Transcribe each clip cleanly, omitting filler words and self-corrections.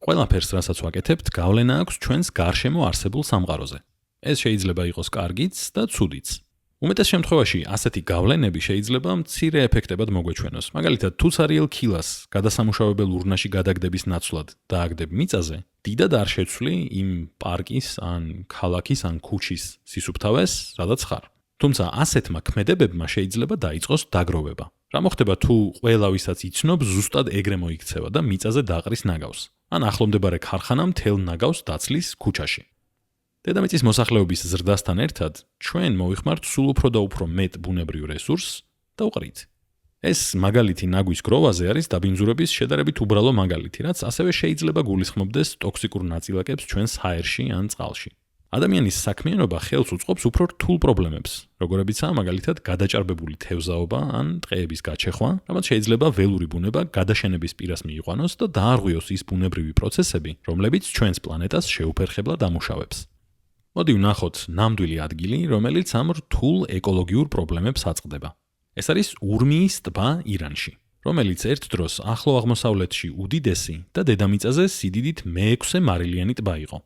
ყველაფერს, რასაც ვაკეთებთ, გავლენა აქვს ჩვენს გარშემო არსებულ სამყაროზე. ეს შეიძლება იყოს კარგიც და ცუდიც. უმეტეს შემთხვევაში ასეთი გავლენები შეიძლება მცირე ეფექტებად მოგვეჩვენოს. მაგალითად, თუ ცარიელ ქილას გადასამუშავებელ ურნაში გადაგდების ნაცვლად დააგდებ მიწაზე, დიდად არ შეცვლი იმ პარკის ან ქალაქის ან ქუჩის სისუფთავეს, სადაც ხარ. თუმცა ასეთმა ქმედებებმა შეიძლება დაიწყოს დაგროვება. რა მოხდება თუ ყველა ვისაც იცნობს ზუსტად ეგრე მოიქცევა და მიწაზე დაყრის ნაგავს, ან ახლომდებარე ქარხანა მთელ ნაგავს დაცლის ქუჩაში. დედამიწის მოსახლეობის ზრდასთან ერთად ჩვენ მოვიხმართ სულ უფრო და უფრო მეტ ბუნებრივ რესურსს და უყრით. ეს მაგალითი ნაგვის გროვაზე არის დაბინძურების შედარებით უბრალო მაგალითი, რაც ასევე შეიძლება გულისხმობდეს ტოქსიკურ ნაწილაკებს ჩვენს ჰაერში ან წყალში. ადამიანის საქმიანობა ხელს უწყობს უფრო რთულ პრობლემებს, როგორებიცაა მაგალითად გადაჭარბებული თევზაობა ან ტყეების გაჩეხვა, რამაც შეიძლება ველური ბუნება გადაშენების პირას მიიყვანოს და დაარღვიოს ის ბუნებრივი პროცესები, რომლებიც ჩვენს პლანეტას შეუფერხებლად ამუშავებს. მოდი ვნახოთ ნამდვილი ადგილი, რომელიც ამ რთულ ეკოლოგიურ პრობლემებს აწყდება. ეს არის ურმიის ტბა ირანში, რომელიც ერთ დროს ახლო აღმოსავლეთში უდიდესი და დედამიწაზე სიდიდით მე-6 მარილიანი ტბა იყო.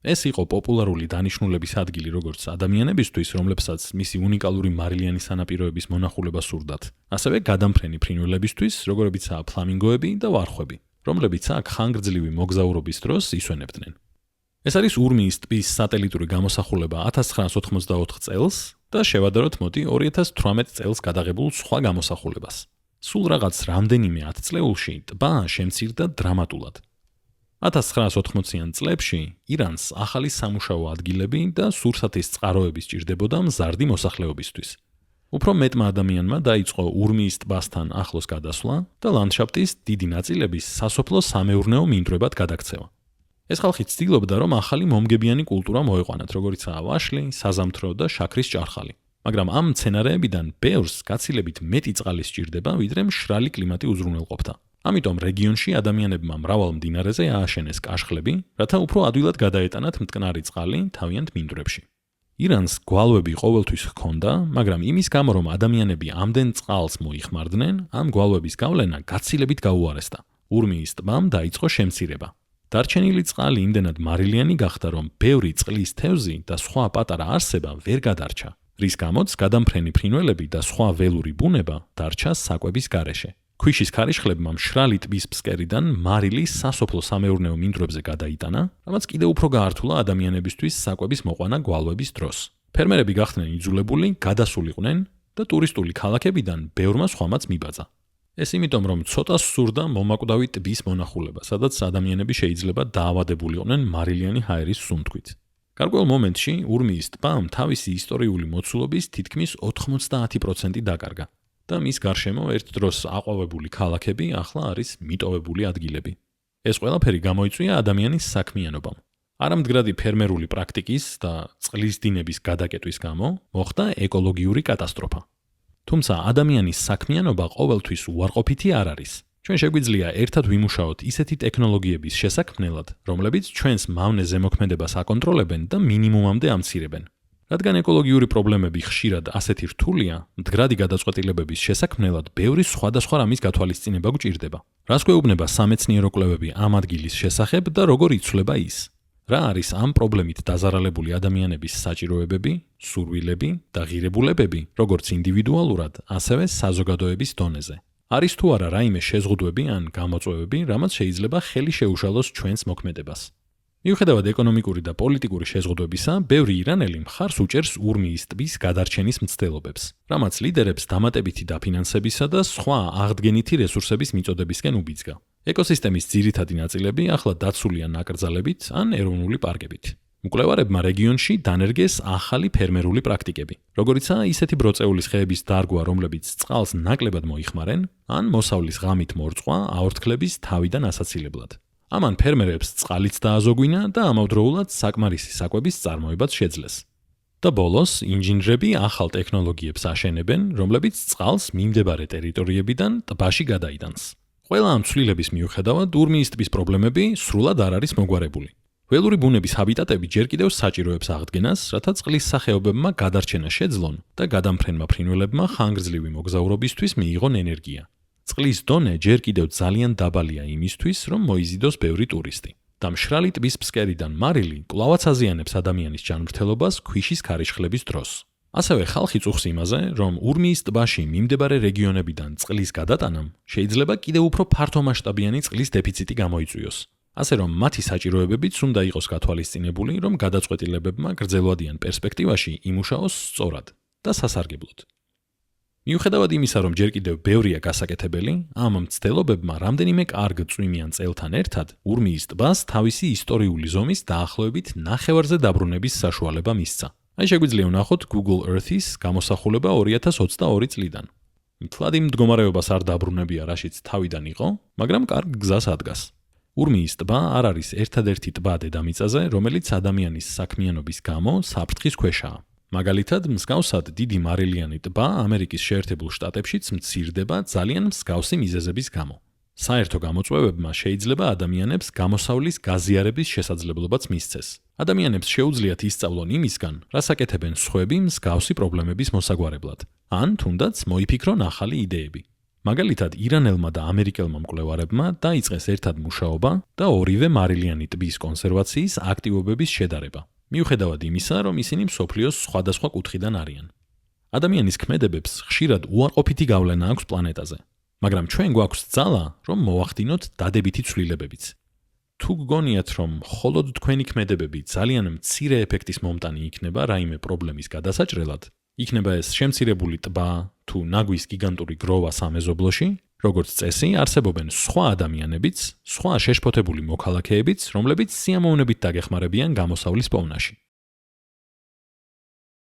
ეს იყო პოპულარული დანიშნულების ადგილი როგორც ადამიანებისთვის, რომლებსაც მისი უნიკალური მარილიანი სანაპიროების მონახულება სურდათ, ასევე გადამფრენი ფრინველებისთვის, როგორებიცაა ფლამინგოები და ვარხვები, რომლებიც აქ ხანგრძლივი მოგზაურობის დროს ისვენებდნენ. ეს არის ურმიის ტბის სატელიტური გამოსახულება 1984 წელს და შევადაროთ მოდი 2018 წელს გადაღებულ სხვა გამოსახულებას. სულ რაღაც რამდენიმე ათწლეულში ტბა შემცირდა დრამატულად. 1980-იან წლებში ირანს ახალი სამუშაო ადგილები და სურსათის წყაროები სჭირდებოდა მზარდი მოსახლეობისთვის. უფრო მეტმა ადამიანმა დაიწყო ურმიის ტბასთან ახლოს გადასვლა და ლანდშაფტის დიდი ნაწილების სასოფლო სამეურნეო მინდვრებად გადაქცევა. ეს ხალხი ცდილობდა, რომ ახალი მომგებიანი კულტურა მოეყვანათ, როგორიცაა ვაშლი, საზამთრო და შაქრის ჭარხალი. მაგრამ ამ მცენარეებიდან ბევრს გაცილებით მეტი წყალი სჭირდება, ვიდრე მშრალი კლიმატი უზრუნველყოფდა. ამიტომ რეგიონში ადამიანებმა მრავალ მდინარეზე ააშენეს კაშხლები, რათა უფრო ადვილად გადაეტანათ მტკნარი წყალი თავიანთ მინდვრებში. ირანს გვალვები ყოველთვის ჰქონდა, მაგრამ იმის გამო, რომ ადამიანები ამდენ წყალს მოიხმარდნენ, ამ გვალვების გავლენა გაცილებით გაუარესდა. ურმიის ტბამ დაიწყო შემცირება. დარჩენილი წყალი იმდენად მარილიანი გახდა, რომ ბევრი წყლის თევზი და სხვა პატარა არსება ვერ გადარჩა, რის გამოც გადამფრენი ფრინველები და სხვა ველური ბუნება დარჩა საკვების გარეშე. ქვიშის ქარიშხლებმა მშრალი ტბის ფსკერიდან მარილი სასოფლო სამეურნეო მინდვრებზე გადაიტანა, რამაც კიდევ უფრო გაართულა ადამიანებისთვის საკვების მოყვანა გვალვების დროს. ფერმერები გახდნენ იძულებული გადასულიყვნენ და ტურისტული ქალაქებიდან ბევრმა სხვამაც მიბაძა. ეს იმიტომ, რომ ცოტა სურდა მომაკვდავი ტბის მონახულება, სადაც ადამიანები შეიძლება დაავადებულიყვნენ მარილიანი ჰაერის სუნთქვით. გარკვეულ მომენტში ურმიის ტბამ თავისი ისტორიული მოცულობის თითქმის 90% დაკარგა და მის გარშემო ერთ დროს აყვავებული ქალაქები ახლა არის მიტოვებული ადგილები. ეს ყველაფერი გამოიწვია ადამიანის საქმიანობამ. არამდგრადი ფერმერული პრაქტიკის და წყლის დინების გადაკეტვის გამო მოხდა ეკოლოგიური კატასტროფა. თუმცა ადამიანის საქმიანობა ყოველთვის უარყოფითი არ არის. ჩვენ შეგვიძლია ერთად ვიმუშაოთ ისეთი ტექნოლოგიების შესაქმნელად, რომლებიც ჩვენს მავნე ზემოქმედებას აკონტროლებენ და მინიმუმამდე ამცირებენ. რადგან ეკოლოგიური პრობლემები ხშირად ასეთი რთულია, მდგრადი გადაწყვეტილებების შესაქმნელად ბევრი სხვადასხვა რამის გათვალისწინება გვჭირდება. რას გვეუბნება სამეცნიერო კვლევები ამ ადგილის შესახებ და როგორ იცვლება ის? რა არის ამ პრობლემით დაზარალებული ადამიანების საჭიროებები, სურვილები და ღირებულებები, როგორც ინდივიდუალურად, ასევე საზოგადოების დონეზე? არის თუ არა რაიმე შეზღუდვები ან გამოწვევები, რამაც შეიძლება ხელი შეუშალოს ჩვენს მოქმედებას? მიუხედავად ეკონომიკური და პოლიტიკური შეზღუდვებისა, ბევრი ირანელი მხარს უჭერს ურმიის ტბის გადარჩენის მცდელობებს, რამაც ლიდერებს დამატებითი დაფინანსებისა და სხვა აღდგენითი რესურსების მიწოდებისკენ უბიძგა. ეკოსისტემის ძირითადი ნაწილები ახლა დაცულია ნაკრძალებით ან ეროვნული პარკებით. მკვლევარებმა რეგიონში დანერგეს ახალი ფერმერული პრაქტიკები, როგორიცაა ისეთი ბროწეულის ხეების დარგვა, რომლებიც წყალს ნაკლებად მოიხმარენ, ან მოსავლის ღამით მორწყვა აორთქლების თავიდან ასაცილებლად. ამან ფერმერებს წყალიც დააზოგვინა და ამავდროულად საკმარისი საკვების წარმოებაც შეძლეს. და ბოლოს ინჟინრები ახალ ტექნოლოგიებს აშენებენ, რომლებიც წყალს მიმდებარე ტერიტორიებიდან ტბაში გადაიტანს. ყველა ამ ცვლილების მიუხედავად ურმიის ტბის პრობლემები სრულად არ არის მოგვარებული. ველური ბუნების ჰაბიტატები ჯერ კიდევ საჭიროებს აღდგენას, რათა წყლის სახეობებმა გადარჩენა შეძლონ და გადამფრენმა ფრინველებმა ხანგრძლივი მოგზაურობისთვის მიიღონ ენერგია. წყლის დონე ჯერ კიდევ ძალიან დაბალია იმისთვის, რომ მოიზიდოს ბევრი ტურისტი. და მშრალი ტბის ფსკერიდან მარილი კვლავაც აზიანებს ადამიანის ჯანმრთელობას ქვიშის ქარიშხლების დროს. ასევე ხალხი წუხს იმაზე, რომ ურმიის ტბაში მიმდებარე რეგიონებიდან წყლის გადატანამ შეიძლება კიდევ უფრო ფართომასშტაბიანი წყლის დეფიციტი გამოიწვიოს. ასე რომ მათი საჭიროებებიც უნდა იყოს გათვალისწინებული, რომ გადაწყვეტილებებმა გრძელვადიან პერსპექტივაში იმუშაოს სწორად და სასარგებლოდ. მიუხედავად იმისა, რომ ჯერ კიდევ ბევრია გასაკეთებელი, ამ მცდელობებმა რამდენიმე კარგ წვიმიან წელთან ერთად ურმიის ტბას თავისი ისტორიული ზომის დაახლოებით ნახევარზე დაბრუნების საშუალება მისცა. აი შეგვიძლია ვნახოთ Google Earth-ის გამოსახულება 2022 წლიდან. მთლად იმ მდგომარეობას არ დაბრუნებია, რაშიც თავიდან იყო, მაგრამ კარგ გზას ადგას. ურმიის ტბა არ არის ერთადერთი ტბა დედამიწაზე, რომელიც ადამიანის საქმიანობის გამო საფრთხის ქვეშაა. მაგალითად, მსგავსად დიდი მარილიანი ტბა ამერიკის შეერთებულ შტატებშიც მცირდება ძალიან მსგავსი მიზეზების გამო. საერთო გამოწვევებმა შეიძლება ადამიანებს გამოსავლის გაზიარების შესაძლებლობაც მისცეს. ადამიანებს შეუძლიათ ისწავლონ იმისგან, რას აკეთებენ სხვები მსგავსი პრობლემების მოსაგვარებლად, ან თუნდაც მოიფიქრონ ახალი იდეები. მაგალითად, ირანელმა და ამერიკელმა მკვლევარებმა დაიწყეს ერთად მუშაობა და ორივე მარილიანი ტბის კონსერვაციის აქტივობების შედარება. მიუხედავად იმისა, რომ ისინი მსოფლიოს სხვადასხვა კუთხიდან არიან. ადამიანის ქმედებებს ხშირად უარყოფითი გავლენა აქვს პლანეტაზე, მაგრამ ჩვენ გვაქვს ძალა, რომ მოვახდინოთ დადებითი ცვლილებებიც. თუ გგონიათ, რომ მხოლოდ თქვენი ქმედებები ძალიან მცირე ეფექტის მომტანი იქნება რაიმე პრობლემის გადასაჭრელად, იქნება ეს შემცირებული ტბა თუ ნაგვის გიგანტური გროვა სამეზობლოში, როგორც წესი, არსებობენ სხვა ადამიანებიც, სხვა შეშფოთებული მოქალაქეებიც, რომლებიც სიამოვნებით დაგეხმარებიან გამოსავლის პოვნაში.